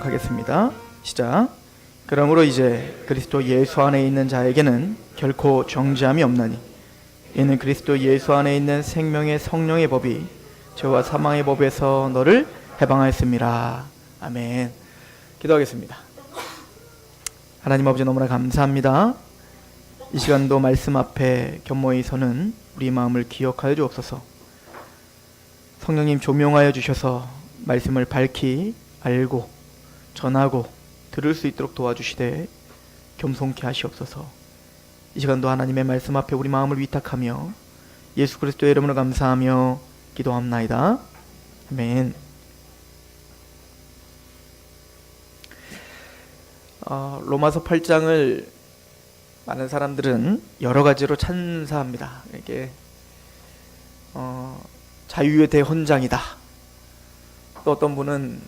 하겠습니다. 시작. 그러므로 이제 그리스도 예수 안에 있는 자에게는 결코 정죄함이 없나니 이는 그리스도 예수 안에 있는 생명의 성령의 법이 죄와 사망의 법에서 너를 해방하였습니다. 아멘. 기도하겠습니다. 하나님 아버지, 너무나 감사합니다. 이 시간도 말씀 앞에 겸허히 서는 우리 마음을 기억하여 주옵소서. 성령님 조명하여 주셔서 말씀을 밝히 알고 전하고 들을 수 있도록 도와주시되 겸손케 하시옵소서. 이 시간도 하나님의 말씀 앞에 우리 마음을 위탁하며 예수 그리스도의 이름으로 감사하며 기도합나이다. 아멘. 로마서 8장을 많은 사람들은 여러 가지로 찬사합니다. 이게 자유의 대헌장이다. 또 어떤 분은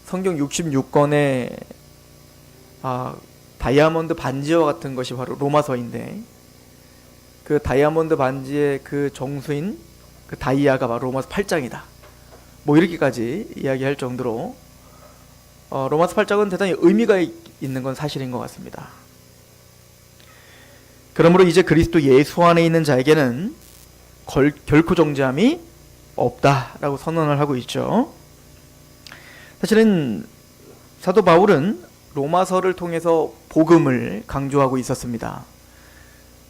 성경 66권의 다이아몬드 반지와 같은 것이 바로 로마서인데, 그 다이아몬드 반지의 그 정수인 그 다이아가 바로 로마서 8장이다. 뭐 이렇게까지 이야기할 정도로 로마서 8장은 대단히 의미가 있는 건 사실인 것 같습니다. 그러므로 이제 그리스도 예수 안에 있는 자에게는 결코 정죄함이 없다라고 선언을 하고 있죠. 사실은 사도 바울은 로마서를 통해서 복음을 강조하고 있었습니다.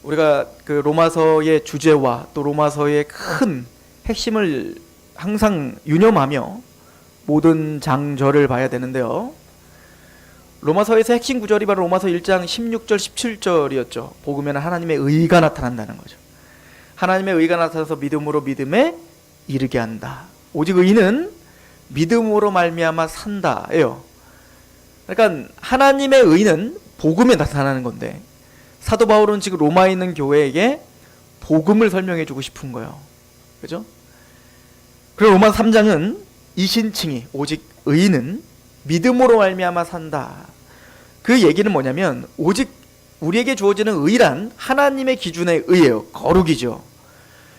우리가 그 로마서의 주제와 또 로마서의 큰 핵심을 항상 유념하며 모든 장절을 봐야 되는데요. 로마서에서 핵심 구절이 바로 로마서 1장 16절 17절이었죠. 복음에는 하나님의 의가 나타난다는 거죠. 하나님의 의가 나타나서 믿음으로 믿음에 이르게 한다. 오직 의는 믿음으로 말미암아 산다예요. 그러니까 하나님의 의는 복음에 나타나는 건데, 사도 바울은 지금 로마에 있는 교회에게 복음을 설명해 주고 싶은 거예요. 그죠? 그리고 로마 3장은 이신칭이 오직 의는 믿음으로 말미암아 산다. 그 얘기는 뭐냐면 오직 우리에게 주어지는 의란 하나님의 기준의 의예요. 거룩이죠.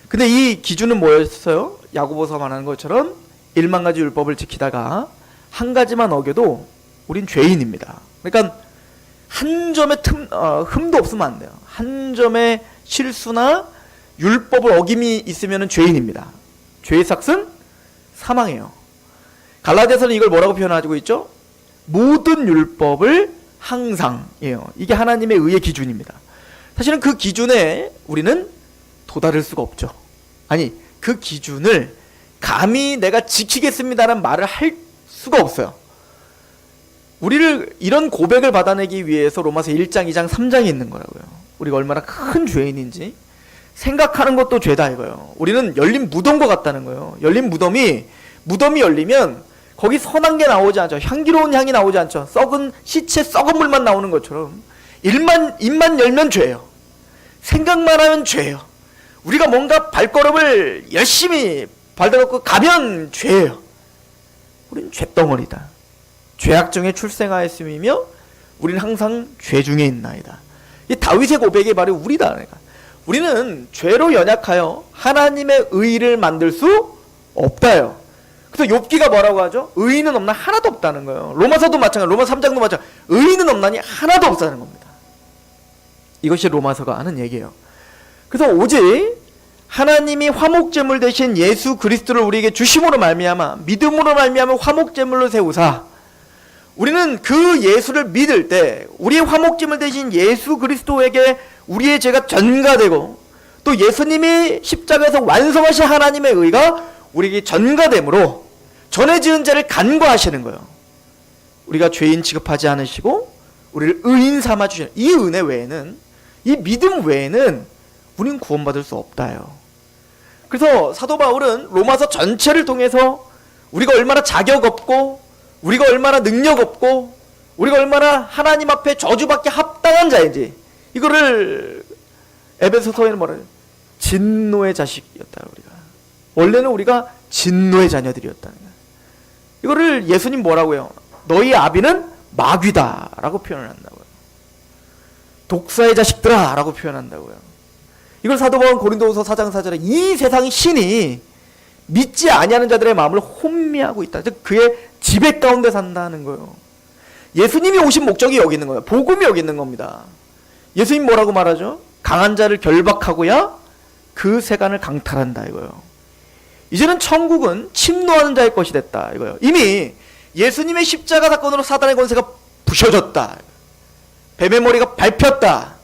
근데 이 기준은 뭐였어요? 야고보서 말하는 것처럼 1만 가지 율법을 지키다가 한 가지만 어겨도 우린 죄인입니다. 그러니까 한 점의 흠도 없으면 안 돼요. 한 점의 실수나 율법을 어김이 있으면 죄인입니다. 죄의 삭은 사망이에요. 갈라디아서는 이걸 뭐라고 표현하고 있죠? 모든 율법을 항상이에요. 이게 하나님의 의의 기준입니다. 사실은 그 기준에 우리는 도달할 수가 없죠. 아니, 그 기준을 감히 내가 지키겠습니다라는 말을 할 수가 없어요. 우리를 이런 고백을 받아내기 위해서 로마서 1장, 2장, 3장이 있는 거라고요. 우리가 얼마나 큰 죄인인지 생각하는 것도 죄다 이거예요. 우리는 열린 무덤과 같다는 거예요. 열린 무덤이 열리면 거기 선한 게 나오지 않죠. 향기로운 향이 나오지 않죠. 썩은 시체, 썩은 물만 나오는 것처럼 입만 열면 죄예요. 생각만 하면 죄예요. 우리가 뭔가 발걸음을 열심히 발들었고 가면 죄예요. 우린 죄덩어리다. 죄악 중에 출생하였음이며 우리는 항상 죄 중에 있나이다. 이 다윗의 고백이 바로 우리다. 그러니까 우리는 죄로 연약하여 하나님의 의를 만들 수 없다요. 그래서 욥기가 뭐라고 하죠? 의인은 없나 하나도 없다는 거예요. 로마서도 마찬가지, 로마 3장도 마찬가지. 의인은 없나니 하나도 없다는 겁니다. 이것이 로마서가 하는 얘기예요. 그래서 오직 하나님이 화목제물 대신 예수 그리스도를 우리에게 주심으로 말미암아 믿음으로 말미암아 화목제물로 세우사, 우리는 그 예수를 믿을 때 우리의 화목제물 대신 예수 그리스도에게 우리의 죄가 전가되고 또 예수님이 십자가에서 완성하신 하나님의 의가 우리에게 전가되므로 전에 지은 죄를 간과하시는 거예요. 우리가 죄인 취급하지 않으시고 우리를 의인 삼아 주시는 이 은혜 외에는, 이 믿음 외에는 우리는 구원받을 수 없다요. 그래서 사도 바울은 로마서 전체를 통해서 우리가 얼마나 자격 없고 우리가 얼마나 능력 없고 우리가 얼마나 하나님 앞에 저주받기 합당한 자인지, 이거를 에베소서에는 뭐라 해요? 진노의 자식이었다. 우리가 원래는 우리가 진노의 자녀들이었다는 거예요. 이거를 예수님 뭐라고 해요? 너희 아비는 마귀다 라고 표현을 한다고요. 독사의 자식들아 라고 표현한다고요. 이걸 사도 바울은 고린도후서 4장 4절에 이 세상의 신이 믿지 아니하는 자들의 마음을 혼미하고 있다. 즉 그의 지배 가운데 산다는 거예요. 예수님이 오신 목적이 여기 있는 거예요. 복음이 여기 있는 겁니다. 예수님 뭐라고 말하죠? 강한 자를 결박하고야 그 세간을 강탈한다 이거요. 이제는 천국은 침노하는 자의 것이 됐다 이거요. 이미 예수님의 십자가 사건으로 사단의 권세가 부셔졌다. 뱀의 머리가 밟혔다.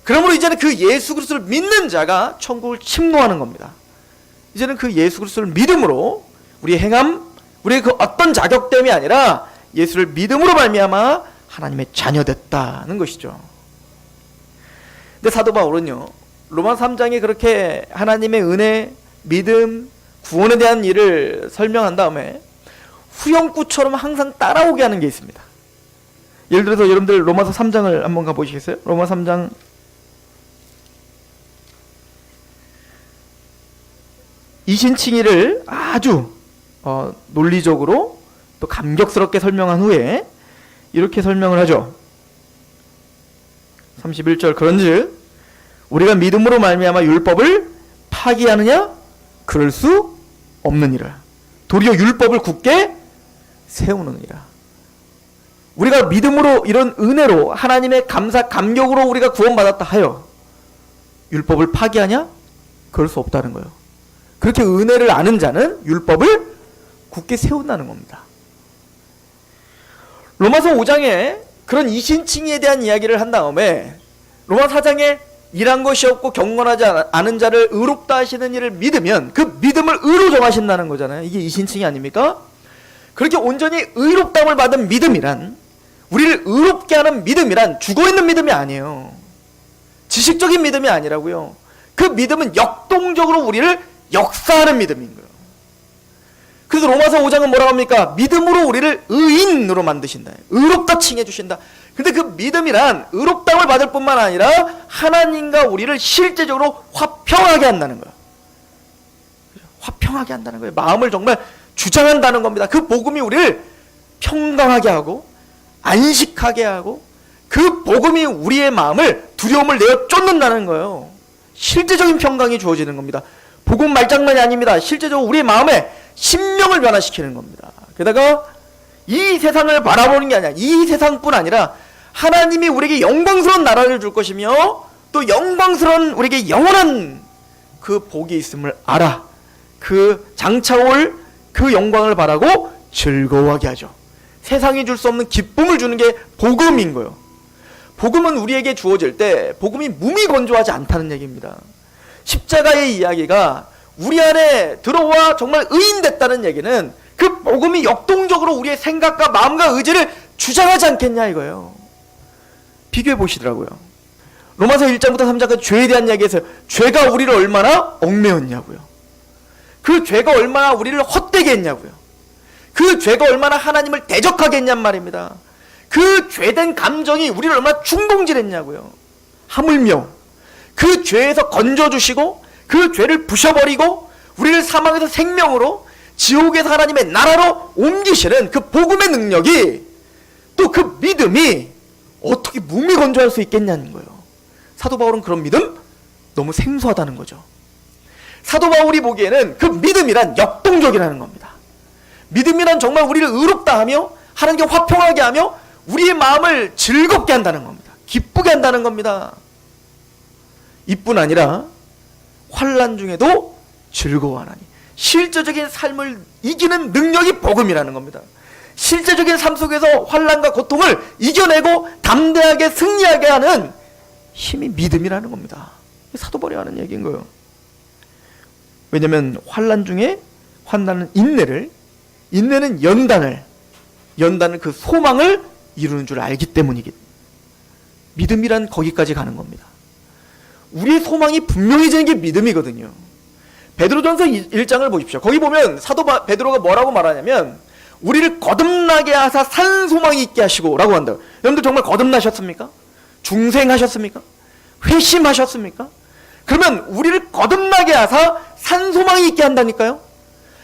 그러므로 이제는 그 예수 그리스도를 믿는 자가 천국을 침노하는 겁니다. 이제는 그 예수 그리스도를 믿음으로 우리의 행함, 우리의 그 어떤 자격됨이 아니라 예수를 믿음으로 말미암아 하나님의 자녀됐다는 것이죠. 근데 사도 바울은요, 로마 3장에 그렇게 하나님의 은혜, 믿음, 구원에 대한 일을 설명한 다음에 후렴구처럼 항상 따라오게 하는 게 있습니다. 예를 들어서 여러분들 로마서 3장을 한번 가보시겠어요? 로마 3장 2신칭의를 아주 논리적으로 또 감격스럽게 설명한 후에 이렇게 설명을 하죠. 31절 그런즉 우리가 믿음으로 말미암아 율법을 파기하느냐? 그럴 수 없느니라. 도리어 율법을 굳게 세우느니라. 우리가 믿음으로 이런 은혜로 하나님의 감사 감격으로 우리가 구원받았다 하여 율법을 파기하냐? 그럴 수 없다는 거예요. 그렇게 은혜를 아는 자는 율법을 굳게 세운다는 겁니다. 로마서 5장에 그런 이신칭의에 대한 이야기를 한 다음에 로마 4장에 일한 것이 없고 경건하지 않은 자를 의롭다 하시는 이를 믿으면 그 믿음을 의로 정하신다는 거잖아요. 이게 이신칭의 아닙니까? 그렇게 온전히 의롭다함을 받은 믿음이란, 우리를 의롭게 하는 믿음이란 죽어있는 믿음이 아니에요. 지식적인 믿음이 아니라고요. 그 믿음은 역동적으로 우리를 역사하는 믿음인 거예요. 그래서 로마서 5장은 뭐라고 합니까? 믿음으로 우리를 의인으로 만드신다. 의롭다 칭해 주신다. 근데 그 믿음이란 의롭다함을 받을 뿐만 아니라 하나님과 우리를 실제적으로 화평하게 한다는 거예요. 화평하게 한다는 거예요. 마음을 정말 주장한다는 겁니다. 그 복음이 우리를 평강하게 하고 안식하게 하고 그 복음이 우리의 마음을 두려움을 내어 쫓는다는 거예요. 실제적인 평강이 주어지는 겁니다. 복음 말장난이 아닙니다. 실제적으로 우리의 마음에 심령을 변화시키는 겁니다. 게다가 이 세상을 바라보는 게 아니라 이 세상뿐 아니라 하나님이 우리에게 영광스러운 나라를 줄 것이며 또 영광스러운 우리에게 영원한 그 복이 있음을 알아. 그 장차올 그 영광을 바라고 즐거워하게 하죠. 세상이 줄 수 없는 기쁨을 주는 게 복음인 거예요. 복음은 우리에게 주어질 때 복음이 무미건조하지 않다는 얘기입니다. 십자가의 이야기가 우리 안에 들어와 정말 의인됐다는 얘기는 그 복음이 역동적으로 우리의 생각과 마음과 의지를 주장하지 않겠냐 이거예요. 비교해 보시더라고요. 로마서 1장부터 3장까지 죄에 대한 이야기에서 죄가 우리를 얼마나 얽매였냐고요. 그 죄가 얼마나 우리를 헛되게 했냐고요. 그 죄가 얼마나 하나님을 대적하게 했냔 말입니다. 그 죄된 감정이 우리를 얼마나 충동질했냐고요. 하물며 그 죄에서 건져주시고 그 죄를 부셔버리고 우리를 사망에서 생명으로 지옥에서 하나님의 나라로 옮기시는 그 복음의 능력이 또 그 믿음이 어떻게 무미건조할 수 있겠냐는 거예요. 사도 바울은 그런 믿음 너무 생소하다는 거죠. 사도 바울이 보기에는 그 믿음이란 역동적이라는 겁니다. 믿음이란 정말 우리를 의롭다 하며 하나님께 화평하게 하며 우리의 마음을 즐겁게 한다는 겁니다. 기쁘게 한다는 겁니다. 이뿐 아니라 환난 중에도 즐거워하나니 실제적인 삶을 이기는 능력이 복음이라는 겁니다. 실제적인 삶 속에서 환난과 고통을 이겨내고 담대하게 승리하게 하는 힘이 믿음이라는 겁니다. 사도 바울이 하는 얘기인 거예요. 왜냐하면 환난 중에 환난은 인내는 연단을 그 소망을 이루는 줄 알기 때문이기. 믿음이란 거기까지 가는 겁니다. 우리의 소망이 분명해지는 게 믿음이거든요. 베드로전서 1장을 보십시오. 거기 보면 사도 베드로가 뭐라고 말하냐면 우리를 거듭나게 하사 산 소망이 있게 하시고 라고 한다고. 여러분들 정말 거듭나셨습니까? 중생하셨습니까? 회심하셨습니까? 그러면 우리를 거듭나게 하사 산 소망이 있게 한다니까요.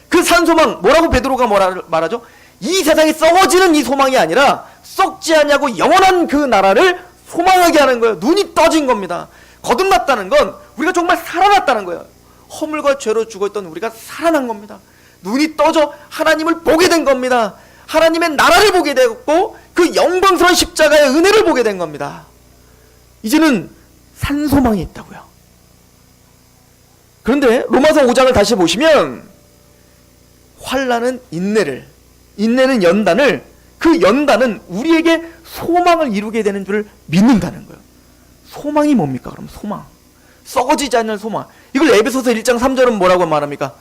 그 산 소망 뭐라고 베드로가 말하죠? 이 세상에 썩어지는 이 소망이 아니라 썩지 않냐고 영원한 그 나라를 소망하게 하는 거예요. 눈이 떠진 겁니다. 거듭났다는 건 우리가 정말 살아났다는 거예요. 허물과 죄로 죽어있던 우리가 살아난 겁니다. 눈이 떠져 하나님을 보게 된 겁니다. 하나님의 나라를 보게 되었고 그 영광스러운 십자가의 은혜를 보게 된 겁니다. 이제는 산 소망이 있다고요. 그런데 로마서 5장을 다시 보시면 환난은 인내는 연단을, 그 연단은 우리에게 소망을 이루게 되는 줄 믿는다는 거예요. 소망이 뭡니까? 그럼 소망, 썩어지지 않는 소망. 이걸 에베소서 1장 3절은 뭐라고 말합니까?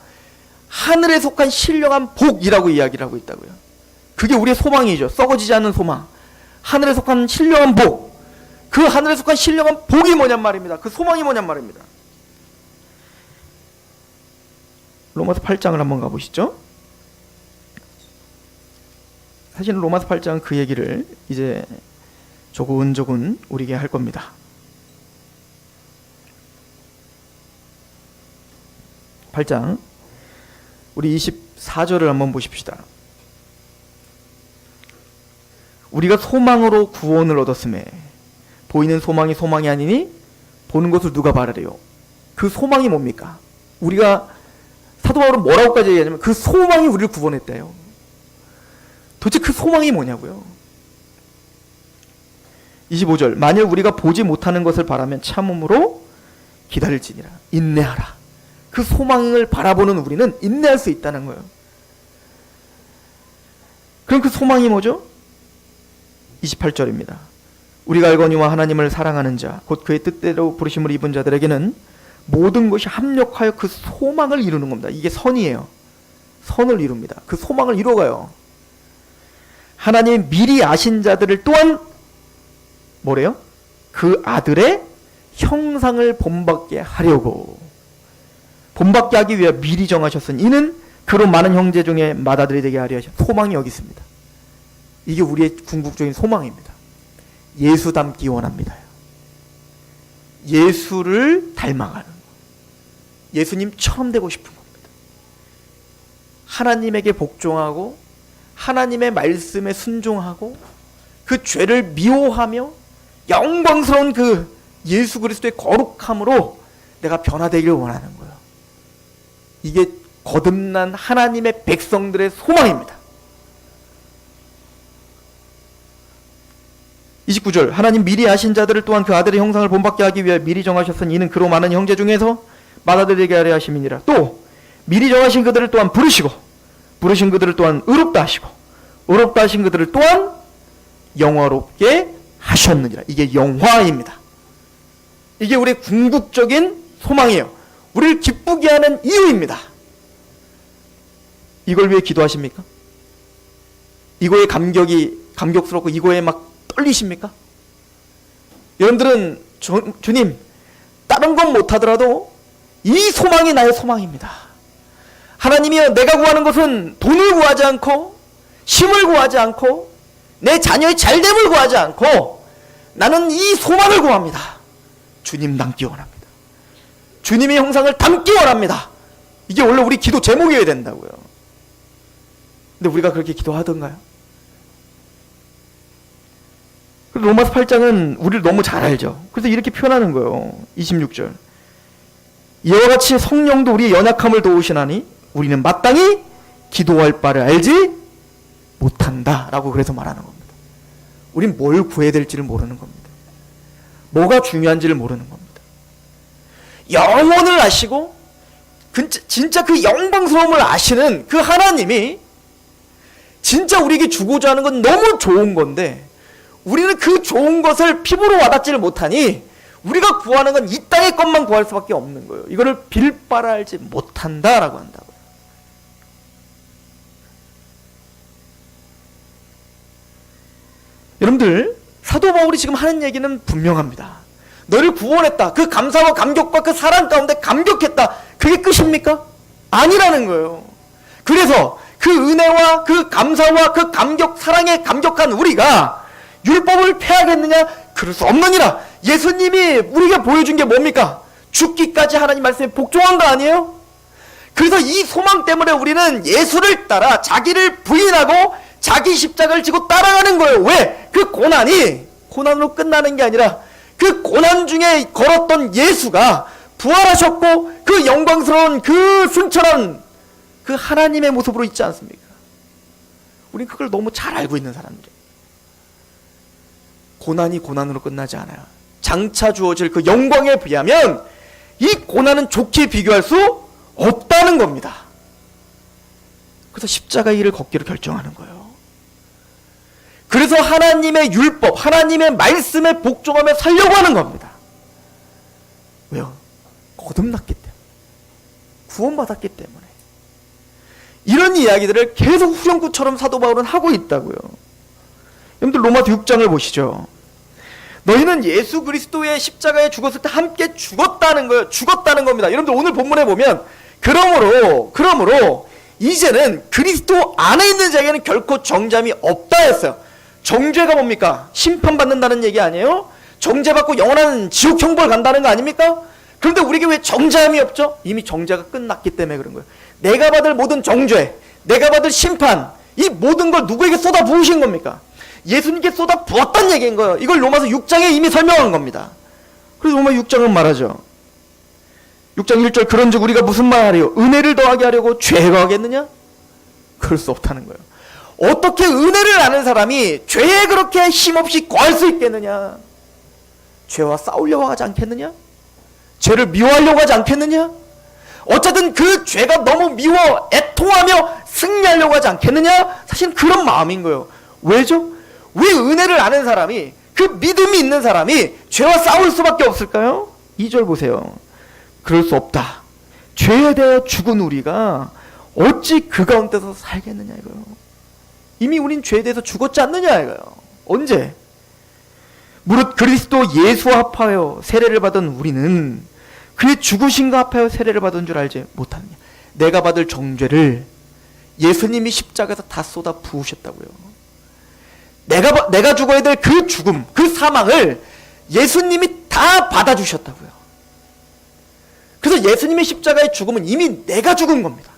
하늘에 속한 신령한 복이라고 이야기를 하고 있다고요. 그게 우리의 소망이죠. 썩어지지 않는 소망, 하늘에 속한 신령한 복. 그 하늘에 속한 신령한 복이 뭐냔 말입니다. 그 소망이 뭐냔 말입니다. 로마서 8장을 한번 가보시죠. 사실은 로마서 8장은 그 얘기를 이제 조근조근 우리에게 할 겁니다. 8장 우리 24절을 한번 보십시다. 우리가 소망으로 구원을 얻었음에 보이는 소망이 소망이 아니니 보는 것을 누가 바라래요. 그 소망이 뭡니까? 우리가 사도 바울은 뭐라고까지 얘기하냐면 그 소망이 우리를 구원했대요. 도대체 그 소망이 뭐냐고요. 25절 만일 우리가 보지 못하는 것을 바라면 참음으로 기다릴지니라. 인내하라. 그 소망을 바라보는 우리는 인내할 수 있다는 거예요. 그럼 그 소망이 뭐죠? 28절입니다. 우리가 알거니와 하나님을 사랑하는 자 곧 그의 뜻대로 부르심을 입은 자들에게는 모든 것이 합력하여 그 소망을 이루는 겁니다. 이게 선이에요. 선을 이룹니다. 그 소망을 이루어가요. 하나님이 미리 아신 자들을 또한 뭐래요? 그 아들의 형상을 본받게 하려고, 본받게 하기 위해 미리 정하셨으니 이는 그로 많은 형제 중에 맏아들이 되게 하려 하셔. 소망이 여기 있습니다. 이게 우리의 궁극적인 소망입니다. 예수 닮기 원합니다. 예수를 닮아가는, 예수님처럼 되고 싶은 겁니다. 하나님에게 복종하고 하나님의 말씀에 순종하고 그 죄를 미워하며 영광스러운 그 예수 그리스도의 거룩함으로 내가 변화되기를 원하는 거예요. 이게 거듭난 하나님의 백성들의 소망입니다. 29절 하나님 미리 아신 자들을 또한 그 아들의 형상을 본받게 하기 위해 미리 정하셨으니 이는 그로 많은 형제 중에서 맏아들에게 하려 하심이니라. 또 미리 정하신 그들을 또한 부르시고 부르신 그들을 또한 의롭다 하시고 의롭다 하신 그들을 또한 영화롭게 하셨느니라. 이게 영화입니다. 이게 우리의 궁극적인 소망이에요. 우리를 기쁘게 하는 이유입니다. 이걸 위해 기도하십니까? 이거에 감격스럽고 이거에 막 떨리십니까? 여러분들은 주님 다른 건 못하더라도 이 소망이 나의 소망입니다. 하나님이여 내가 구하는 것은 돈을 구하지 않고 힘을 구하지 않고 내 자녀의 잘됨을 구하지 않고 나는 이 소망을 구합니다. 주님 닮기 원합니다. 주님의 형상을 닮기 원합니다. 이게 원래 우리 기도 제목이어야 된다고요. 근데 우리가 그렇게 기도하던가요? 로마서 8장은 우리를 너무 잘 알죠. 그래서 이렇게 표현하는 거예요. 26절 이와 같이 성령도 우리의 연약함을 도우시나니 우리는 마땅히 기도할 바를 알지 못한다 라고 그래서 말하는 겁니다. 우린 뭘 구해야 될지를 모르는 겁니다. 뭐가 중요한지를 모르는 겁니다. 영원을 아시고 진짜 그 영광스러움을 아시는 그 하나님이 진짜 우리에게 주고자 하는 건 너무 좋은 건데 우리는 그 좋은 것을 피부로 와닿지를 못하니 우리가 구하는 건 이 땅의 것만 구할 수밖에 없는 거예요. 이거를 빌 바를 알지 못한다라고 한다고요. 여러분들 사도 바울이 지금 하는 얘기는 분명합니다. 너를 구원했다. 그 감사와 감격과 그 사랑 가운데 감격했다. 그게 끝입니까? 아니라는 거예요. 그래서 그 은혜와 그 감사와 그 감격, 사랑에 감격한 우리가 율법을 폐하겠느냐? 그럴 수 없느니라. 예수님이 우리에게 보여준 게 뭡니까? 죽기까지 하나님 말씀에 복종한 거 아니에요? 그래서 이 소망 때문에 우리는 예수를 따라 자기를 부인하고 자기 십자가를 지고 따라가는 거예요. 왜? 그 고난이 고난으로 끝나는 게 아니라 그 고난 중에 걸었던 예수가 부활하셨고 그 영광스러운 그 순천한 그 하나님의 모습으로 있지 않습니까? 우린 그걸 너무 잘 알고 있는 사람들. 고난이 고난으로 끝나지 않아요. 장차 주어질 그 영광에 비하면 이 고난은 좋게 비교할 수 없다는 겁니다. 그래서 십자가의 길을 걷기로 결정하는 거예요. 그래서 하나님의 율법, 하나님의 말씀에 복종하며 살려고 하는 겁니다. 왜요? 거듭났기 때문에, 구원받았기 때문에. 이런 이야기들을 계속 후렴구처럼 사도 바울은 하고 있다고요. 여러분들 로마서 6장을 보시죠. 너희는 예수 그리스도의 십자가에 죽었을 때 함께 죽었다는 거예요. 죽었다는 겁니다. 여러분들 오늘 본문에 보면 그러므로 이제는 그리스도 안에 있는 자에게는 결코 정죄함이 없다 했어요. 정죄가 뭡니까? 심판받는다는 얘기 아니에요? 정죄받고 영원한 지옥 형벌 간다는 거 아닙니까? 그런데 우리에게 왜 정죄함이 없죠? 이미 정죄가 끝났기 때문에 그런 거예요. 내가 받을 모든 정죄, 내가 받을 심판, 이 모든 걸 누구에게 쏟아 부으신 겁니까? 예수님께 쏟아 부었다는 얘기인 거예요. 이걸 로마서 6장에 이미 설명한 겁니다. 그래서 로마 6장은 말하죠. 6장 1절 그런즉 우리가 무슨 말하리요? 은혜를 더하게 하려고 죄가 하겠느냐? 그럴 수 없다는 거예요. 어떻게 은혜를 아는 사람이 죄에 그렇게 힘없이 거할 수 있겠느냐? 죄와 싸우려고 하지 않겠느냐? 죄를 미워하려고 하지 않겠느냐? 어쨌든 그 죄가 너무 미워 애통하며 승리하려고 하지 않겠느냐? 사실 그런 마음인 거예요. 왜죠? 왜 은혜를 아는 사람이, 그 믿음이 있는 사람이 죄와 싸울 수밖에 없을까요? 2절 보세요. 그럴 수 없다. 죄에 대해 죽은 우리가 어찌 그 가운데서 살겠느냐 이거요. 이미 우린 죄에 대해서 죽었지 않느냐 이거요. 언제? 무릇 그리스도 예수와 합하여 세례를 받은 우리는 그의 죽으심과 합하여 세례를 받은 줄 알지 못하느냐. 내가 받을 정죄를 예수님이 십자가에서 다 쏟아 부으셨다고요. 내가 죽어야 될 그 죽음, 그 사망을 예수님이 다 받아주셨다고요. 그래서 예수님의 십자가의 죽음은 이미 내가 죽은 겁니다.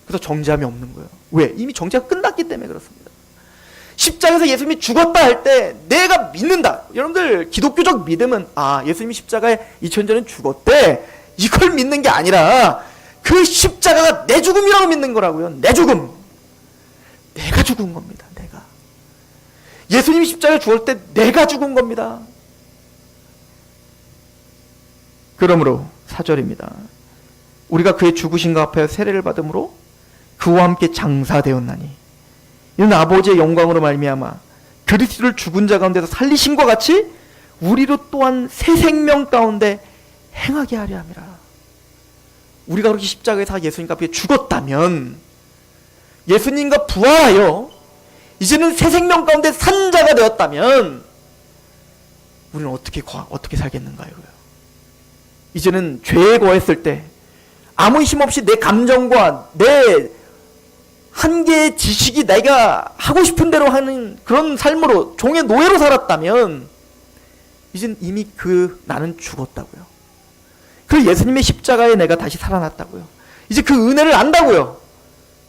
그래서 정죄함이 없는 거예요. 왜? 이미 정죄가 끝났기 때문에 그렇습니다. 십자가에서 예수님이 죽었다 할 때 내가 믿는다. 여러분들 기독교적 믿음은 예수님이 십자가에 2000년 전에 죽었대, 이걸 믿는 게 아니라 그 십자가가 내 죽음이라고 믿는 거라고요. 내 죽음. 내가 죽은 겁니다. 내가. 예수님이 십자가에 죽을 때 내가 죽은 겁니다. 그러므로 4절입니다. 우리가 그의 죽으심과 합하여 세례를 받음으로 그와 함께 장사되었나니 이는 아버지의 영광으로 말미암아 그리스도를 죽은 자 가운데서 살리심과 같이 우리로 또한 새 생명 가운데 행하게 하려 함이라. 우리가 그렇게 십자가에서 예수님과 함께 죽었다면, 예수님과 부활하여 이제는 새 생명 가운데 산 자가 되었다면 우리는 어떻게 살겠는가 이거예요. 이제는 죄에 거했을 때 아무 힘없이 내 감정과 내 한계의 지식이 내가 하고 싶은 대로 하는 그런 삶으로 종의 노예로 살았다면 이젠 이미 나는 죽었다고요. 그 예수님의 십자가에 내가 다시 살아났다고요. 이제 그 은혜를 안다고요.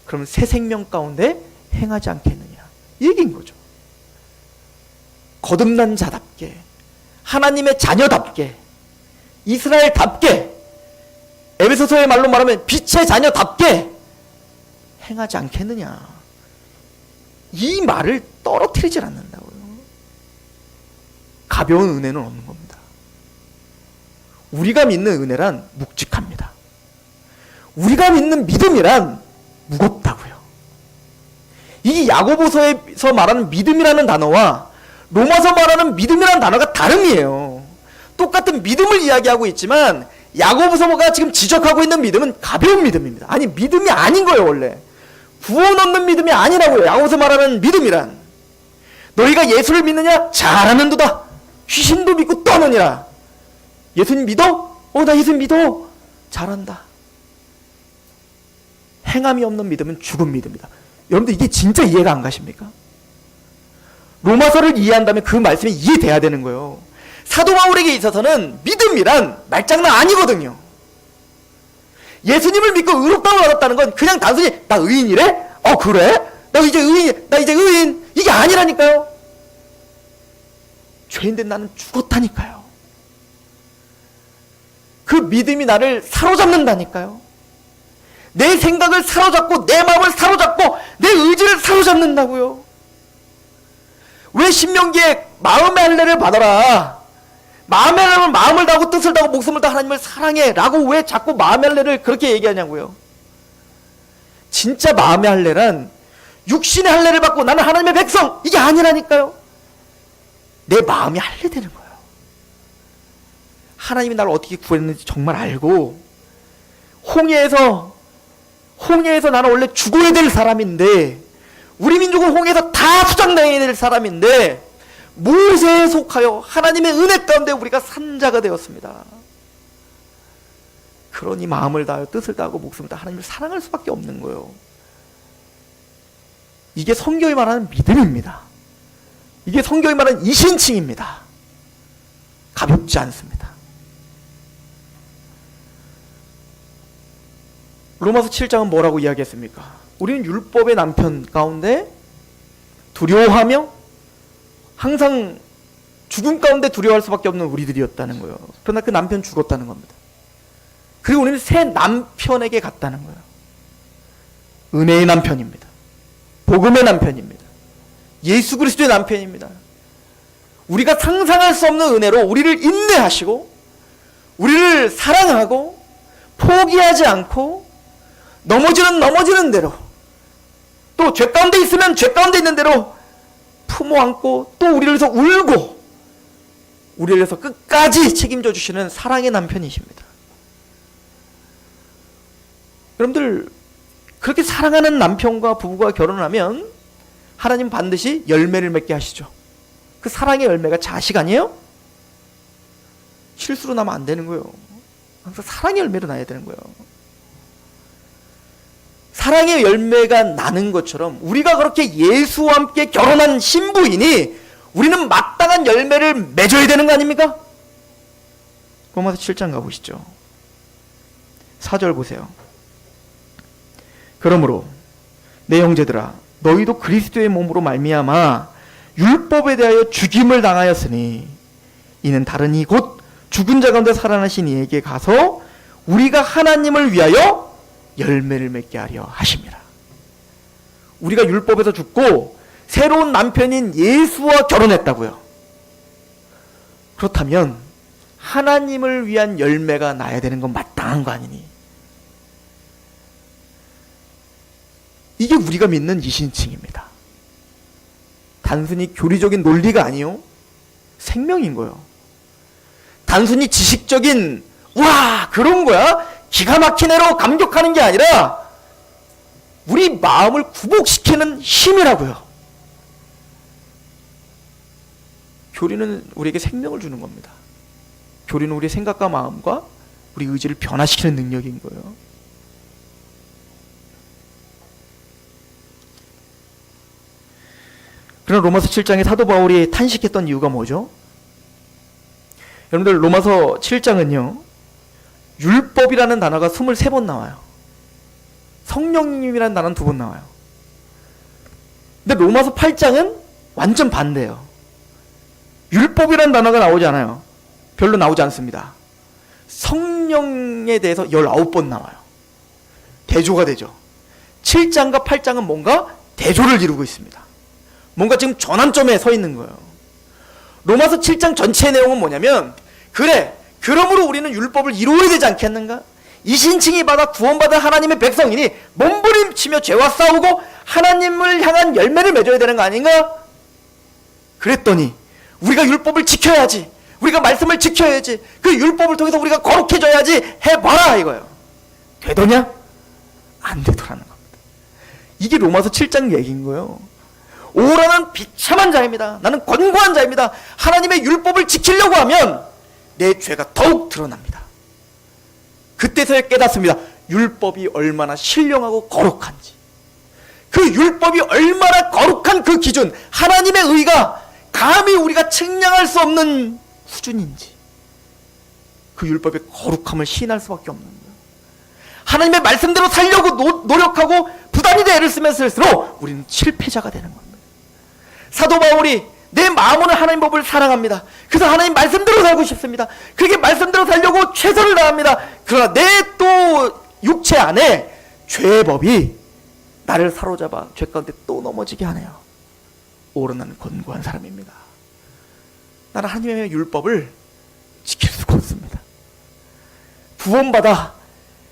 그러면 새 생명 가운데 행하지 않겠느냐 이 얘기인 거죠. 거듭난 자답게, 하나님의 자녀답게, 이스라엘답게, 에베소서의 말로 말하면 빛의 자녀답게 행하지 않겠느냐. 이 말을 떨어뜨리질 않는다고요. 가벼운 은혜는 없는 겁니다. 우리가 믿는 은혜란 묵직합니다. 우리가 믿는 믿음이란 무겁다고요. 이 야고보서에서 말하는 믿음이라는 단어와 로마서 말하는 믿음이라는 단어가 다름이에요. 똑같은 믿음을 이야기하고 있지만 야고보서가 지금 지적하고 있는 믿음은 가벼운 믿음입니다. 아니, 믿음이 아닌 거예요. 원래 구원 얻는 믿음이 아니라고요. 야고보서 말하는 믿음이란. 너희가 예수를 믿느냐? 잘하는도다. 귀신도 믿고 떠느니라. 예수님 믿어? 나 예수님 믿어. 잘한다. 행함이 없는 믿음은 죽은 믿음이다. 여러분들 이게 진짜 이해가 안 가십니까? 로마서를 이해한다면 그 말씀이 이해돼야 되는 거예요. 사도 바울에게 있어서는 믿음이란 말장난 아니거든요. 예수님을 믿고 의롭다고 받았다는 건 그냥 단순히 나 의인이래? 그래? 나 이제 의인. 이게 아니라니까요. 죄인된 나는 죽었다니까요. 그 믿음이 나를 사로잡는다니까요. 내 생각을 사로잡고 내 마음을 사로잡고 내 의지를 사로잡는다고요? 왜 신명기에 마음의 할례를 받아라, 마음의 할례는 마음을 다하고 뜻을 다하고 목숨을 다하고 하나님을 사랑해 라고 왜 자꾸 마음의 할례를 그렇게 얘기하냐고요? 진짜 마음의 할례란 육신의 할례를 받고 나는 하나님의 백성, 이게 아니라니까요. 내 마음이 할례되는 거예요. 하나님이 나를 어떻게 구했는지 정말 알고, 홍해에서 나는 원래 죽어야 될 사람인데, 우리 민족은 홍해에서 다 수장당해야 될 사람인데, 모세에 속하여 하나님의 은혜 가운데 우리가 산자가 되었습니다. 그러니 마음을 다하여 뜻을 다하고 목숨을 다하여 하나님을 사랑할 수밖에 없는 거예요. 이게 성경이 말하는 믿음입니다. 이게 성경이 말하는 이신칭입니다. 가볍지 않습니다. 로마서 7장은 뭐라고 이야기했습니까? 우리는 율법의 남편 가운데 두려워하며 항상 죽음 가운데 두려워할 수밖에 없는 우리들이었다는 거예요. 그러나 그 남편 죽었다는 겁니다. 그리고 우리는 새 남편에게 갔다는 거예요. 은혜의 남편입니다. 복음의 남편입니다. 예수 그리스도의 남편입니다. 우리가 상상할 수 없는 은혜로 우리를 인내하시고 우리를 사랑하고 포기하지 않고 넘어지는 대로, 또 죄 가운데 있으면 죄 가운데 있는 대로 품어 안고 또 우리를 위해서 울고 우리를 위해서 끝까지 책임져 주시는 사랑의 남편이십니다. 여러분들, 그렇게 사랑하는 남편과 부부가 결혼을 하면 하나님 반드시 열매를 맺게 하시죠. 그 사랑의 열매가 자식 아니에요? 실수로 나면 안 되는 거예요. 항상 사랑의 열매로 나야 되는 거예요. 사랑의 열매가 나는 것처럼 우리가 그렇게 예수와 함께 결혼한 신부이니 우리는 마땅한 열매를 맺어야 되는 거 아닙니까? 로마서 7장 가보시죠. 4절 보세요. 그러므로 내 형제들아, 너희도 그리스도의 몸으로 말미암아 율법에 대하여 죽임을 당하였으니 이는 다른 이 곧 죽은 자 가운데 살아나신 이에게 가서 우리가 하나님을 위하여 열매를 맺게 하려 하십니다. 우리가 율법에서 죽고 새로운 남편인 예수와 결혼했다고요. 그렇다면 하나님을 위한 열매가 나야 되는 건 마땅한 거 아니니? 이게 우리가 믿는 이신칭입니다. 단순히 교리적인 논리가 아니요, 생명인 거예요. 단순히 지식적인 와 그런 거야, 기가 막힌 애로 감격하는 게 아니라 우리 마음을 굽복시키는 힘이라고요. 교리는 우리에게 생명을 주는 겁니다. 교리는 우리의 생각과 마음과 우리 의지를 변화시키는 능력인 거예요. 그럼 로마서 7장에 사도 바울이 탄식했던 이유가 뭐죠? 여러분들, 로마서 7장은요 율법이라는 단어가 23번 나와요. 성령님이라는 단어는 2번 나와요. 근데 로마서 8장은 완전 반대예요. 율법이라는 단어가 나오지 않아요. 별로 나오지 않습니다. 성령에 대해서 19번 나와요. 대조가 되죠. 7장과 8장은 뭔가 대조를 이루고 있습니다. 뭔가 지금 전환점에 서 있는 거예요. 로마서 7장 전체의 내용은 뭐냐면, 그래, 그러므로 우리는 율법을 이루어야 되지 않겠는가? 이신칭이 받아 구원받은 하나님의 백성이니 몸부림치며 죄와 싸우고 하나님을 향한 열매를 맺어야 되는 거 아닌가? 그랬더니 우리가 율법을 지켜야지, 우리가 말씀을 지켜야지, 그 율법을 통해서 우리가 거룩해져야지 해봐라 이거예요. 되더냐? 안 되더라는 겁니다. 이게 로마서 7장 얘기인 거예요. 오라는 비참한 자입니다. 나는 권고한 자입니다. 하나님의 율법을 지키려고 하면 내 죄가 더욱 드러납니다. 그때서야 깨닫습니다. 율법이 얼마나 신령하고 거룩한지, 그 율법이 얼마나 거룩한 그 기준, 하나님의 의가 감히 우리가 측량할 수 없는 수준인지, 그 율법의 거룩함을 시인할 수밖에 없는 거예요. 하나님의 말씀대로 살려고 노력하고 부단히 애를 쓰면 쓸수록 우리는 실패자가 되는 겁니다. 사도 바울이 내 마음으로 하나님 법을 사랑합니다. 그래서 하나님 말씀대로 살고 싶습니다. 그렇게 말씀대로 살려고 최선을 다합니다. 그러나 내 또 육체 안에 죄의 법이 나를 사로잡아 죄 가운데 또 넘어지게 하네요. 오르는 곤고한 사람입니다. 나는 하나님의 율법을 지킬 수가 없습니다. 구원받아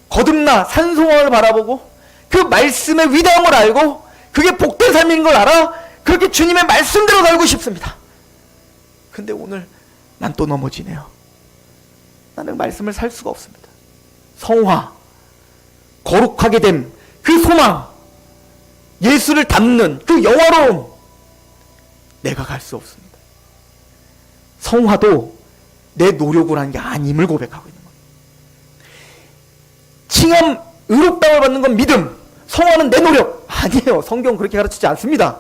거듭나 산소망을 바라보고 그 말씀의 위대함을 알고 그게 복된 삶인 걸 알아 그렇게 주님의 말씀대로 살고 싶습니다. 근데 오늘 난 또 넘어지네요. 나는 말씀을 살 수가 없습니다. 성화, 거룩하게 됨, 그 소망, 예수를 닮는 그 영화로움, 내가 갈 수 없습니다. 성화도 내 노력으로 하는 게 아님을 고백하고 있는 겁니다. 칭함, 의롭다움을 받는 건 믿음, 성화는 내 노력. 아니에요. 성경 그렇게 가르치지 않습니다.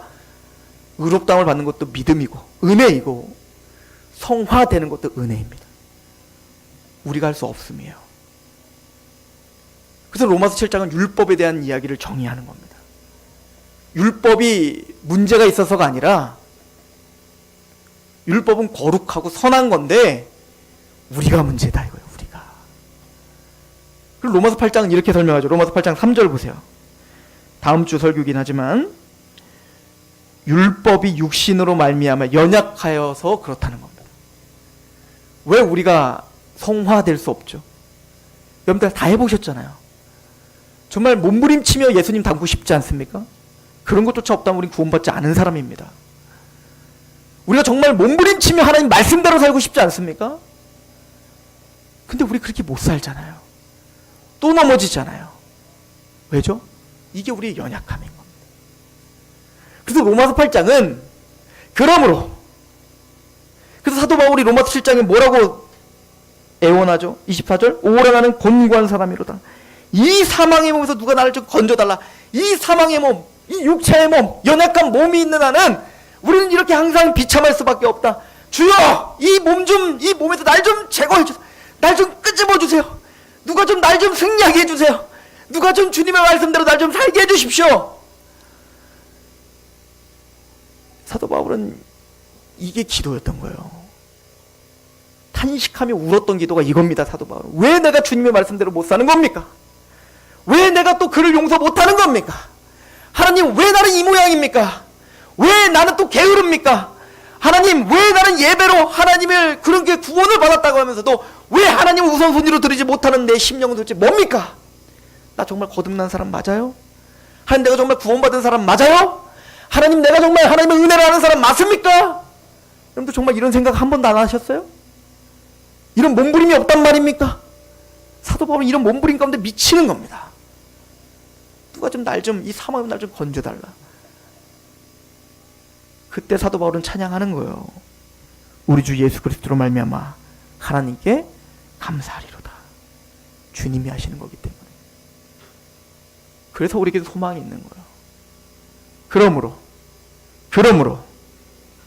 의롭다움을 받는 것도 믿음이고 은혜이고 성화되는 것도 은혜입니다. 우리가 할 수 없음이에요. 그래서 로마서 7장은 율법에 대한 이야기를 정의하는 겁니다. 율법이 문제가 있어서가 아니라 율법은 거룩하고 선한 건데 우리가 문제다 이거예요. 우리가. 그리고 로마서 8장은 이렇게 설명하죠. 로마서 8장 3절 보세요. 다음 주 설교긴 하지만 율법이 육신으로 말미암아 연약하여서 그렇다는 겁니다. 왜 우리가 성화될 수 없죠? 여러분들 다 해보셨잖아요. 정말 몸부림치며 예수님 닮고 싶지 않습니까? 그런 것조차 없다면 우린 구원받지 않은 사람입니다. 우리가 정말 몸부림치며 하나님 말씀대로 살고 싶지 않습니까? 근데 우리 그렇게 못 살잖아요. 또 넘어지잖아요. 왜죠? 이게 우리의 연약함인 겁니다. 그래서 로마서 8장은 그러므로 그래서 사도 바울이 로마서 7장에 뭐라고 애원하죠? 24절 오래 나는 곤고한 사람이로다. 이 사망의 몸에서 누가 나를 좀 건져달라. 이 사망의 몸, 이 육체의 몸, 연약한 몸이 있는 한은 우리는 이렇게 항상 비참할 수밖에 없다. 주여 이 몸에서 날 좀 제거해 주세요. 날 좀 끄집어 주세요. 누가 좀 날 좀 승리하게 해주세요. 누가 좀 주님의 말씀대로 날 좀 살게 해주십시오. 사도 바울은 이게 기도였던 거예요. 탄식하며 울었던 기도가 이겁니다. 사도 바울은. 왜 내가 주님의 말씀대로 못 사는 겁니까? 왜 내가 또 그를 용서 못하는 겁니까? 하나님 왜 나는 이 모양입니까? 왜 나는 또 게으릅니까? 하나님 왜 나는 예배로 하나님을 그렇게 구원을 받았다고 하면서도 왜 하나님을 우선순위로 드리지 못하는 내 심령은 도대체 뭡니까? 나 정말 거듭난 사람 맞아요? 하나님 내가 정말 구원받은 사람 맞아요? 하나님 내가 정말 하나님의 은혜를 아는 사람 맞습니까? 여러분들 정말 이런 생각 한 번도 안 하셨어요? 이런 몸부림이 없단 말입니까? 사도 바울은 이런 몸부림 가운데 미치는 겁니다. 누가 좀 날 좀 이 사망의 날 좀 건져달라. 그때 사도 바울은 찬양하는 거예요. 우리 주 예수 그리스도로 말미암아 하나님께 감사하리로다. 주님이 하시는 거기 때문에. 그래서 우리에게 소망이 있는 거예요. 그러므로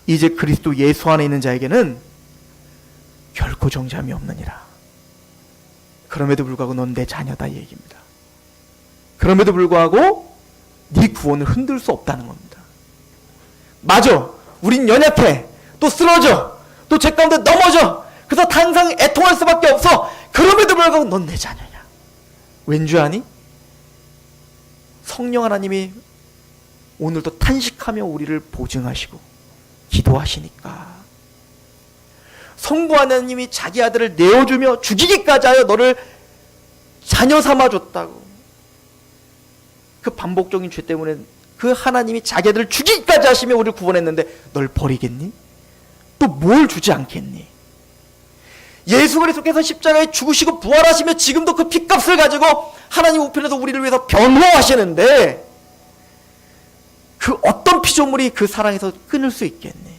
이제 그리스도 예수 안에 있는 자에게는 결코 정죄함이 없느니라. 그럼에도 불구하고 넌 내 자녀다 이 얘기입니다. 그럼에도 불구하고 네 구원을 흔들 수 없다는 겁니다. 맞아. 우린 연약해. 또 쓰러져. 또 죄 가운데 넘어져. 그래서 항상 애통할 수밖에 없어. 그럼에도 불구하고 넌 내 자녀냐. 왠지 아니? 성령 하나님이 오늘도 탄식하며 우리를 보증하시고 기도하시니까. 성부 하나님이 자기 아들을 내어주며 죽이기까지 하여 너를 자녀 삼아줬다고. 그 반복적인 죄 때문에 그 하나님이 자기 아들을 죽이기까지 하시며 우리를 구원했는데 널 버리겠니? 또 뭘 주지 않겠니? 예수 그리스도께서 십자가에 죽으시고 부활하시며 지금도 그 핏값을 가지고 하나님 우편에서 우리를 위해서 변호하시는데 그 어떤 피조물이 그 사랑에서 끊을 수 있겠니?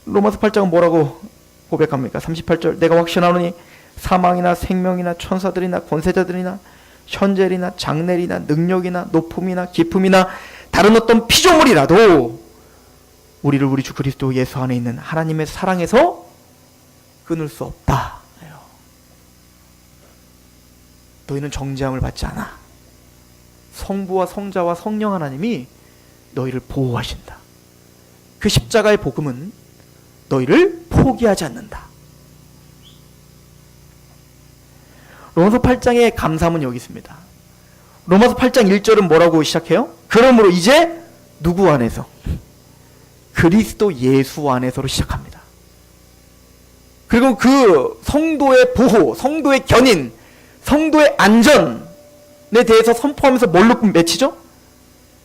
로마서 8장은 뭐라고 고백합니까? 38절 내가 확신하노니 사망이나 생명이나 천사들이나 권세자들이나 현재리나 장래리나 능력이나 높음이나 깊음이나 다른 어떤 피조물이라도 우리를 우리 주 그리스도 예수 안에 있는 하나님의 사랑에서 끊을 수 없다. 너희는 정죄함을 받지 않아. 성부와 성자와 성령 하나님이 너희를 보호하신다. 그 십자가의 복음은 너희를 포기하지 않는다. 로마서 8장의 감사함은 여기 있습니다. 로마서 8장 1절은 뭐라고 시작해요? 그러므로 이제 누구 안에서? 그리스도 예수 안에서로 시작합니다. 그리고 그 성도의 보호, 성도의 견인, 성도의 안전에 대해서 선포하면서 뭘로 맺히죠?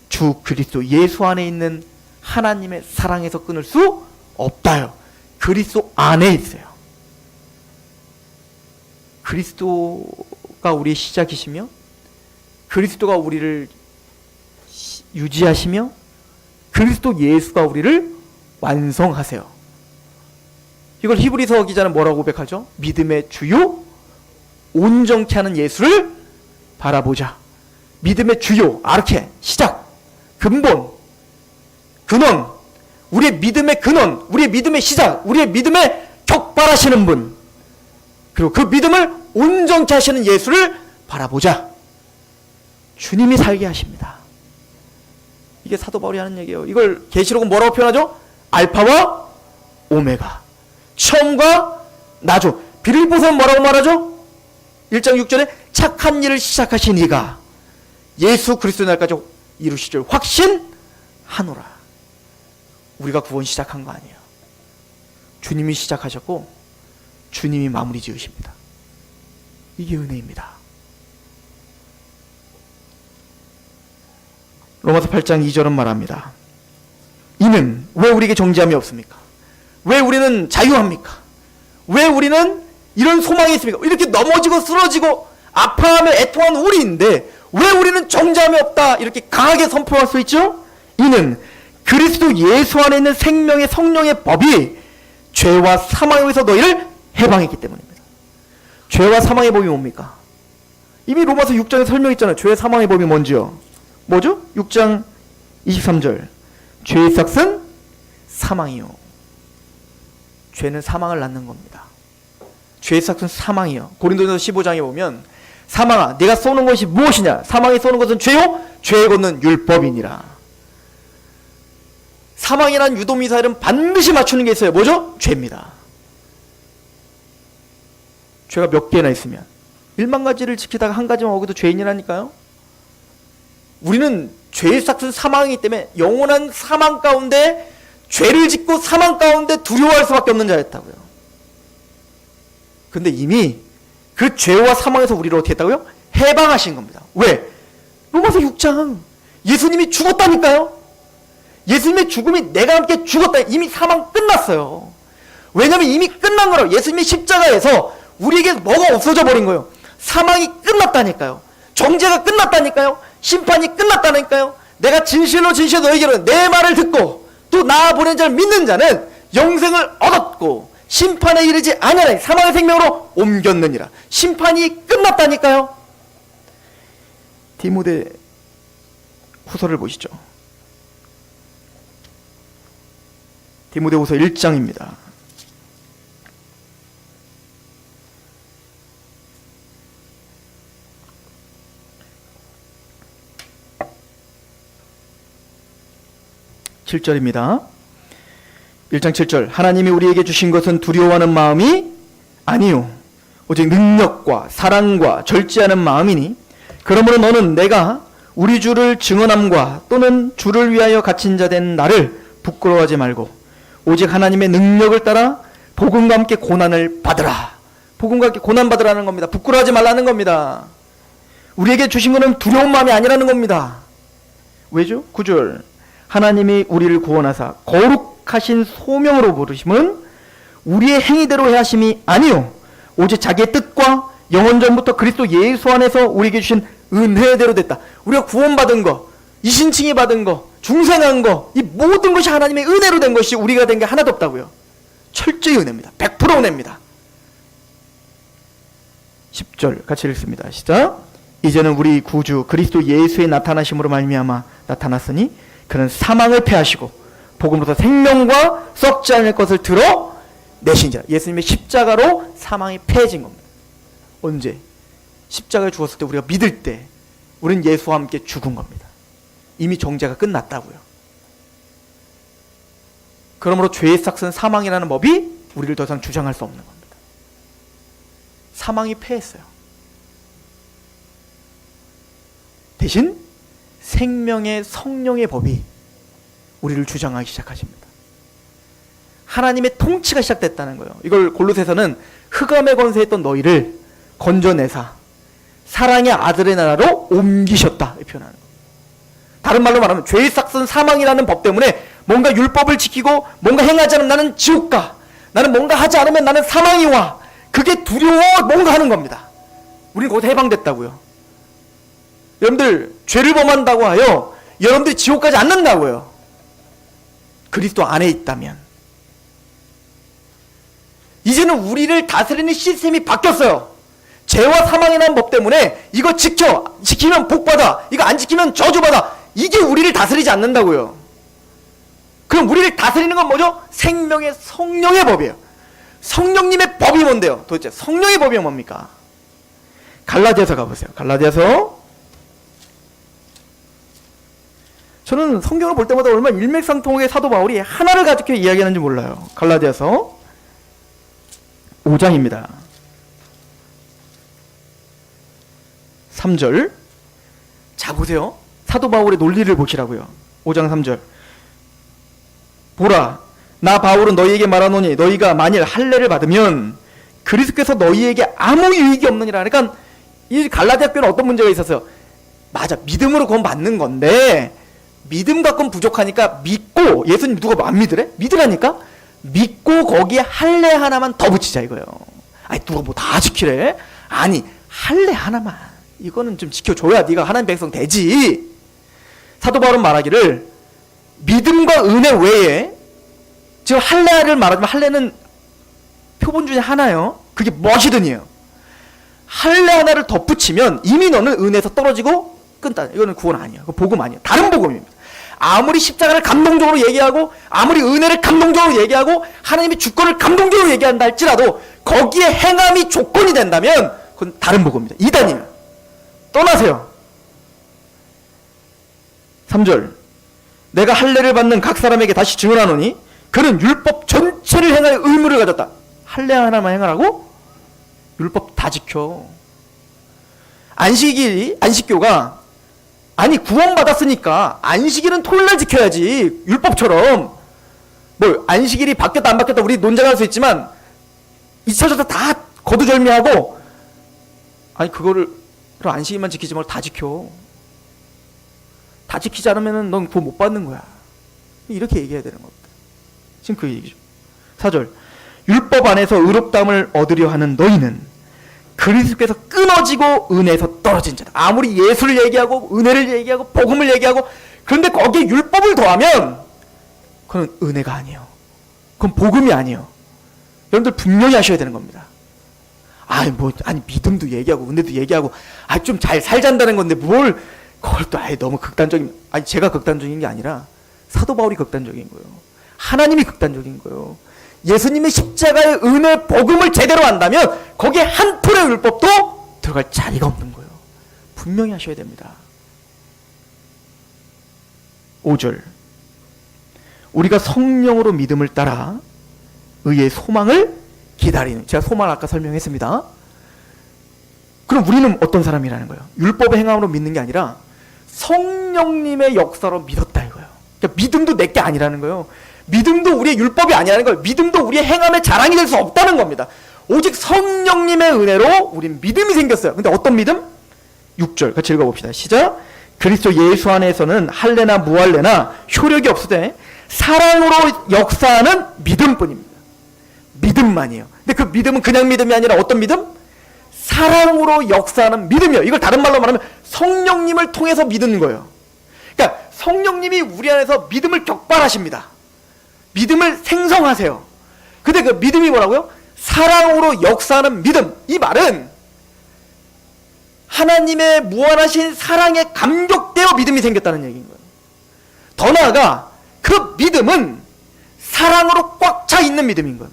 주 그리스도 예수 안에 있는 하나님의 사랑에서 끊을 수 없다요. 그리스도 안에 있어요. 그리스도가 우리의 시작이시며 그리스도가 우리를 유지하시며 그리스도 예수가 우리를 완성하세요. 이걸 히브리서 기자는 뭐라고 고백하죠? 믿음의 주요 온전케 하는 예수를 바라보자. 믿음의 주요, 아르케, 시작, 근본, 근원, 우리의 믿음의 근원, 우리의 믿음의 시작, 우리의 믿음의 격발하시는 분, 그리고 그 믿음을 온전케 하시는 예수를 바라보자. 주님이 살게 하십니다. 이게 사도 바울이 하는 얘기예요. 이걸 계시록은 뭐라고 표현하죠? 알파와 오메가, 처음과 나중. 빌립보서는 뭐라고 말하죠? 1장 6절에 착한 일을 시작하신 이가 예수 그리스도의 날까지 이루실 줄 확신하노라. 우리가 구원 시작한 거 아니에요. 주님이 시작하셨고 주님이 마무리 지으십니다. 이게 은혜입니다. 로마서 8장 2절은 말합니다. 이는 왜 우리에게 정죄함이 없습니까? 왜 우리는 자유합니까? 왜 우리는 이런 소망이 있습니까? 이렇게 넘어지고 쓰러지고 아파하며 애통한 우리인데 왜 우리는 정죄함이 없다 이렇게 강하게 선포할 수 있죠? 이는 그리스도 예수 안에 있는 생명의 성령의 법이 죄와 사망에서 너희를 해방했기 때문입니다. 죄와 사망의 법이 뭡니까? 이미 로마서 6장에 설명했잖아요. 죄와 사망의 법이 뭔지요? 뭐죠? 6장 23절. 죄의 삭은 사망이요. 죄는 사망을 낳는 겁니다. 죄의 삭은 사망이요. 고린도전서 15장에 보면 사망아 네가 쏘는 것이 무엇이냐? 사망이 쏘는 것은 죄요? 죄에 걷는 율법이니라. 사망이란 유도미사일은 반드시 맞추는 게 있어요. 뭐죠? 죄입니다. 죄가 몇 개나 있으면 1만 가지를 지키다가 한 가지만 어겨도 죄인이라니까요. 우리는 죄의 삭은 사망이기 때문에 영원한 사망 가운데 죄를 짓고 사망 가운데 두려워할 수밖에 없는 자였다고요. 근데 이미 그 죄와 사망에서 우리를 어떻게 했다고요? 해방하신 겁니다. 왜? 로마서 6장 예수님이 죽었다니까요. 예수님의 죽음이 내가 함께 죽었다. 이미 사망 끝났어요. 왜냐하면 이미 끝난 거라고. 예수님의 십자가에서 우리에게 뭐가 없어져 버린 거예요. 사망이 끝났다니까요. 정죄가 끝났다니까요. 심판이 끝났다니까요. 내가 진실로 너에게는 내 말을 듣고 또 나 보낸 자를 믿는 자는 영생을 얻었고 심판에 이르지 아니하나니 사망의 생명으로 옮겼느니라. 심판이 끝났다니까요. 디모데 후서를 보시죠. 디모데후서 1장입니다. (7절입니다) 1장 7절. 하나님이 우리에게 주신 것은 두려워하는 마음이 아니요 오직 능력과 사랑과 절제하는 마음이니 그러므로 너는 내가 우리 주를 증언함과 또는 주를 위하여 갇힌 자 된 나를 부끄러워하지 말고 오직 하나님의 능력을 따라 복음과 함께 고난을 받으라. 복음과 함께 고난 받으라는 겁니다. 부끄러워하지 말라는 겁니다. 우리에게 주신 것은 두려운 마음이 아니라는 겁니다. 왜죠? 9절. 하나님이 우리를 구원하사 거룩하신 소명으로 부르심은 우리의 행위대로 해하심이 아니요 오직 자기의 뜻과 영원전부터 그리스도 예수 안에서 우리에게 주신 은혜대로 됐다. 우리가 구원받은 거, 이신칭이 받은 거, 중생한 거, 이 모든 것이 하나님의 은혜로 된 것이 우리가 된 게 하나도 없다고요. 철저히 은혜입니다. 100% 은혜입니다. 10절 같이 읽습니다. 시작. 이제는 우리 구주 그리스도 예수의 나타나심으로 말미암아 나타났으니 그는 사망을 패하시고 복음으로서 생명과 썩지 않을 것을 드러내신 자. 예수님의 십자가로 사망이 패해진 겁니다. 언제? 십자가에 죽었을 때 우리가 믿을 때 우리는 예수와 함께 죽은 겁니다. 이미 정죄가 끝났다고요. 그러므로 죄의 삭은 사망이라는 법이 우리를 더 이상 주장할 수 없는 겁니다. 사망이 패했어요. 대신 생명의 성령의 법이 우리를 주장하기 시작하십니다. 하나님의 통치가 시작됐다는 거예요. 이걸 골로새서는 흑암의 권세했던 너희를 건져내사 사랑의 아들의 나라로 옮기셨다 표현하는 거예요. 다른 말로 말하면 죄의 삭은 사망이라는 법 때문에 뭔가 율법을 지키고 뭔가 행하지 않으면 나는 지옥 가, 나는 뭔가 하지 않으면 나는 사망이 와, 그게 두려워 뭔가 하는 겁니다. 우리는 거기서 해방됐다고요. 여러분들 죄를 범한다고 하여 여러분들이 지옥 가지 않는다고요. 그리스도 안에 있다면. 이제는 우리를 다스리는 시스템이 바뀌었어요. 죄와 사망이라는 법 때문에 이거 지키면 복받아, 이거 안 지키면 저주받아, 이게 우리를 다스리지 않는다고요. 그럼 우리를 다스리는 건 뭐죠? 생명의 성령의 법이에요. 성령님의 법이 뭔데요? 도대체 성령의 법이 뭡니까? 갈라디아서 가보세요. 갈라디아서. 저는 성경을 볼 때마다 얼마나 일맥상통하게 사도 바울이 하나를 가지고 이야기하는지 몰라요. 갈라디아서 5장입니다. 3절. 자 보세요. 사도 바울의 논리를 보시라고요. 5장 3절. 보라, 나 바울은 너희에게 말하노니 너희가 만일 할례를 받으면 그리스도께서 너희에게 아무 유익이 없느니라. 그러니까 이 갈라디아 교회는 어떤 문제가 있었어요? 맞아, 믿음으로 구원 받는 건데 믿음 갖고는 부족하니까 믿고, 예수님 누가 안 믿으래? 믿으라니까? 믿고 거기에 할례 하나만 더 붙이자 이거예요. 아니 누가 뭐 다 지키래? 아니 할례 하나만, 이거는 좀 지켜줘야 네가 하나님 백성 되지. 사도 바울은 말하기를 믿음과 은혜 외에, 지금 할례를 말하자면 할례는 표본 중에 하나요. 그게 무엇이든이에요. 할례 하나를 덧붙이면 이미 너는 은혜에서 떨어지고 끊다. 이거는 구원 아니에요. 그거 복음 아니에요. 다른 복음입니다. 아무리 십자가를 감동적으로 얘기하고 아무리 은혜를 감동적으로 얘기하고 하나님의 주권을 감동적으로 얘기한다 할지라도 거기에 행함이 조건이 된다면 그건 다른 복음입니다. 이단이에요. 떠나세요. 3절. 내가 할례를 받는 각 사람에게 다시 증언하노니 그는 율법 전체를 행할 의무를 가졌다. 할례 하나만 행하라고? 율법 다 지켜. 안식교가 아니 구원받았으니까 안식일은 토요일날 지켜야지, 율법처럼. 뭐 안식일이 바뀌었다 안 바뀌었다 우리 논쟁할 수 있지만 2차적으로 다 거두절미하고, 아니 그거를 안식일만 지키지 말고 다 지켜. 다 지키지 않으면 넌 구원 못 받는 거야. 이렇게 얘기해야 되는 겁니다. 지금 그 얘기죠. 4절. 율법 안에서 의롭다함을 얻으려 하는 너희는 그리스도께서 끊어지고 은혜에서 떨어진 자다. 아무리 예수를 얘기하고 은혜를 얘기하고 복음을 얘기하고, 그런데 거기에 율법을 더하면 그건 은혜가 아니에요. 그건 복음이 아니에요. 여러분들 분명히 하셔야 되는 겁니다. 아니 믿음도 얘기하고 은혜도 얘기하고 좀 잘 살잔다는 건데 뭘 그걸 또 너무 극단적인, 제가 극단적인 게 아니라 사도 바울이 극단적인 거예요. 하나님이 극단적인 거예요. 예수님의 십자가의 은혜 복음을 제대로 한다면 거기에 한 풀의 율법도 들어갈 자리가 없는 거예요. 분명히 하셔야 됩니다. 5절. 우리가 성령으로 믿음을 따라 의의 소망을 기다리는, 제가 소망을 아까 설명했습니다. 그럼 우리는 어떤 사람이라는 거예요? 율법의 행함으로 믿는 게 아니라 성령님의 역사로 믿었다 이거예요. 그러니까 믿음도 내게 아니라는 거예요. 믿음도 우리의 율법이 아니라는 거예요. 믿음도 우리의 행함의 자랑이 될 수 없다는 겁니다. 오직 성령님의 은혜로 우린 믿음이 생겼어요. 근데 어떤 믿음? 6절 같이 읽어봅시다. 시작. 그리스도 예수 안에서는 할례나 무할례나 효력이 없으되 사랑으로 역사하는 믿음뿐입니다. 믿음만이에요. 근데 그 믿음은 그냥 믿음이 아니라 어떤 믿음? 사랑으로 역사하는 믿음이요. 이걸 다른 말로 말하면 성령님을 통해서 믿는 거예요. 그러니까 성령님이 우리 안에서 믿음을 격발하십니다. 믿음을 생성하세요. 근데 그 믿음이 뭐라고요? 사랑으로 역사하는 믿음. 이 말은 하나님의 무한하신 사랑에 감격되어 믿음이 생겼다는 얘기인 거예요. 더 나아가 그 믿음은 사랑으로 꽉 차 있는 믿음인 거예요.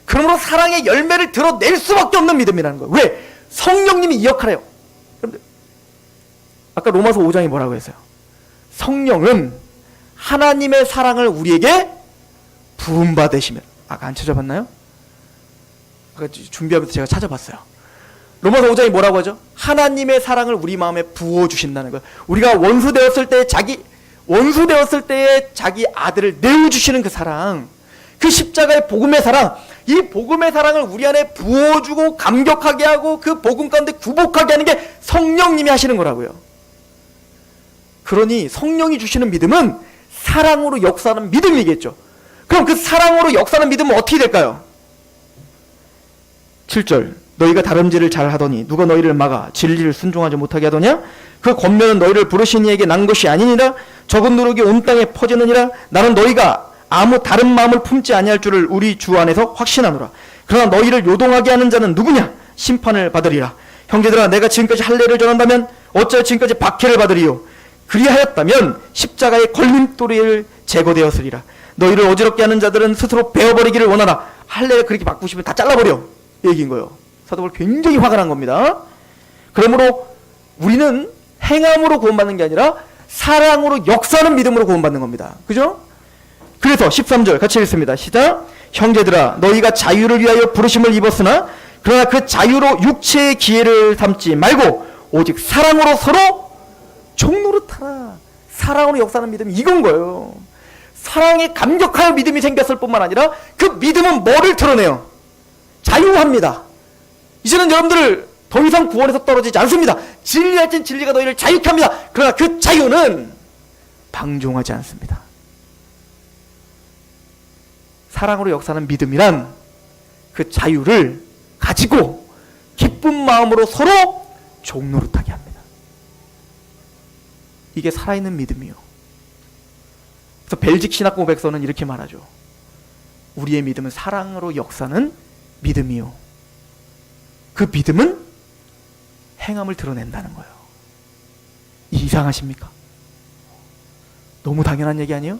그러므로 사랑의 열매를 드러낼 수밖에 없는 믿음이라는 거예요. 왜? 성령님이 이 역할을 해요. 여러분들, 아까 로마서 5장이 뭐라고 했어요? 성령은 하나님의 사랑을 우리에게 부음받으시면, 아까 안 찾아봤나요? 아까 준비하면서 제가 찾아봤어요. 로마서 5장이 뭐라고 하죠? 하나님의 사랑을 우리 마음에 부어주신다는 거예요. 우리가 원수 되었을 때에 자기 아들을 내어주시는 그 사랑, 그 십자가의 복음의 사랑, 이 복음의 사랑을 우리 안에 부어주고 감격하게 하고 그 복음 가운데 구복하게 하는 게 성령님이 하시는 거라고요. 그러니 성령이 주시는 믿음은 사랑으로 역사하는 믿음이겠죠. 그럼 그 사랑으로 역사하는 믿음은 어떻게 될까요? 7절, 너희가 다름질을 잘하더니 누가 너희를 막아 진리를 순종하지 못하게 하더냐? 그 권면은 너희를 부르신 이에게 난 것이 아니니라. 적은 누룩이 온 땅에 퍼지느니라. 나는 너희가 아무 다른 마음을 품지 아니할 줄을 우리 주 안에서 확신하노라. 그러나 너희를 요동하게 하는 자는 누구냐? 심판을 받으리라. 형제들아, 내가 지금까지 할례를 전한다면 어찌하여 지금까지 박해를 받으리요? 그리하였다면 십자가의 걸림돌이를 제거되었으리라. 너희를 어지럽게 하는 자들은 스스로 베어버리기를 원하라. 할례를 그렇게 바꾸고 싶으면 다 잘라버려, 얘기인 거예요. 사도 바울 굉장히 화가 난 겁니다. 그러므로 우리는 행함으로 구원받는 게 아니라 사랑으로 역사하는 믿음으로 구원받는 겁니다. 그죠? 그래서 13절 같이 읽습니다. 시작. 형제들아, 너희가 자유를 위하여 부르심을 입었으나 그러나 그 자유로 육체의 기회를 삼지 말고 오직 사랑으로 서로 종노릇하라. 사랑으로 역사하는 믿음이 이건 거예요. 사랑에 감격하여 믿음이 생겼을 뿐만 아니라 그 믿음은 뭐를 드러내요? 자유합니다. 이제는 여러분들을 더 이상 구원에서 떨어지지 않습니다. 진리할진 진리가 너희를 자유케 합니다. 그러나 그 자유는 방종하지 않습니다. 사랑으로 역사하는 믿음이란 그 자유를 가지고 기쁜 마음으로 서로 종노릇하게 합니다. 이게 살아있는 믿음이요. 그래서 벨직 신학 고백서는 이렇게 말하죠. 우리의 믿음은 사랑으로 역사는 믿음이요. 그 믿음은 행함을 드러낸다는 거예요. 이상하십니까? 너무 당연한 얘기 아니에요?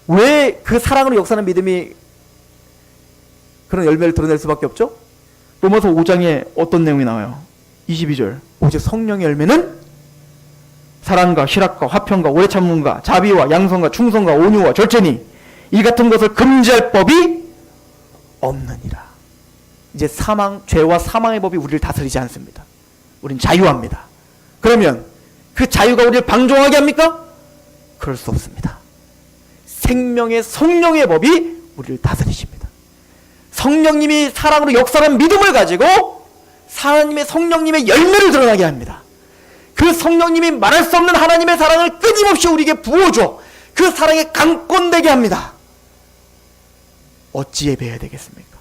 왜 그 사랑으로 역사하는 믿음이 그런 열매를 드러낼 수밖에 없죠? 로마서 5장에 어떤 내용이 나와요? 22절. 오직 성령의 열매는 사랑과 희락과 화평과 오래 참음과 자비와 양선과 충성과 온유와 절제니 이 같은 것을 금지할 법이 없느니라. 이제 죄와 사망의 법이 우리를 다스리지 않습니다. 우린 자유합니다. 그러면 그 자유가 우리를 방종하게 합니까? 그럴 수 없습니다. 생명의 성령의 법이 우리를 다스리십니다. 성령님이 사랑으로 역사하는 믿음을 가지고 하나님의 성령님의 열매를 드러나게 합니다. 그 성령님이 말할 수 없는 하나님의 사랑을 끊임없이 우리에게 부어줘 그 사랑에 강권되게 합니다. 어찌 예배해야 되겠습니까?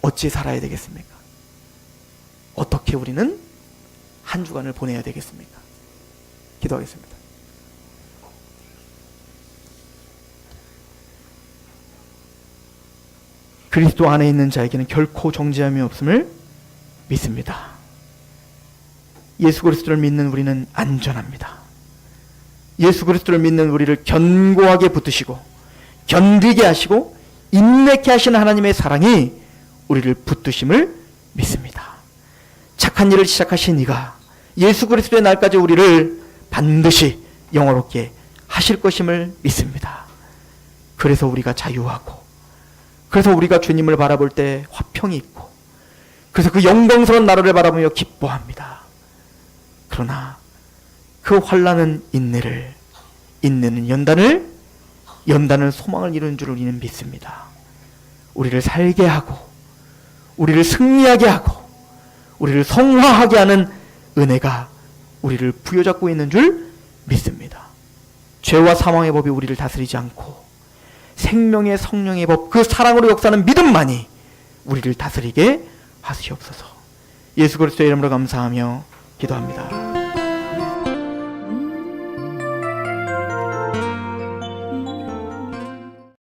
어찌 살아야 되겠습니까? 어떻게 우리는 한 주간을 보내야 되겠습니까? 기도하겠습니다. 그리스도 안에 있는 자에게는 결코 정죄함이 없음을 믿습니다. 예수 그리스도를 믿는 우리는 안전합니다. 예수 그리스도를 믿는 우리를 견고하게 붙드시고 견디게 하시고 인내케 하시는 하나님의 사랑이 우리를 붙드심을 믿습니다. 착한 일을 시작하신 이가 예수 그리스도의 날까지 우리를 반드시 영화롭게 하실 것임을 믿습니다. 그래서 우리가 자유하고, 그래서 우리가 주님을 바라볼 때 화평이 있고, 그래서 그 영광스러운 나라를 바라보며 기뻐합니다. 그러나 그 환난은 인내를, 인내는 연단을, 연단은 소망을 이루는 줄 우리는 믿습니다. 우리를 살게 하고 우리를 승리하게 하고 우리를 성화하게 하는 은혜가 우리를 부여잡고 있는 줄 믿습니다. 죄와 사망의 법이 우리를 다스리지 않고 생명의 성령의 법, 그 사랑으로 역사하는 믿음만이 우리를 다스리게 하시옵소서. 예수 그리스도의 이름으로 감사하며 기도합니다.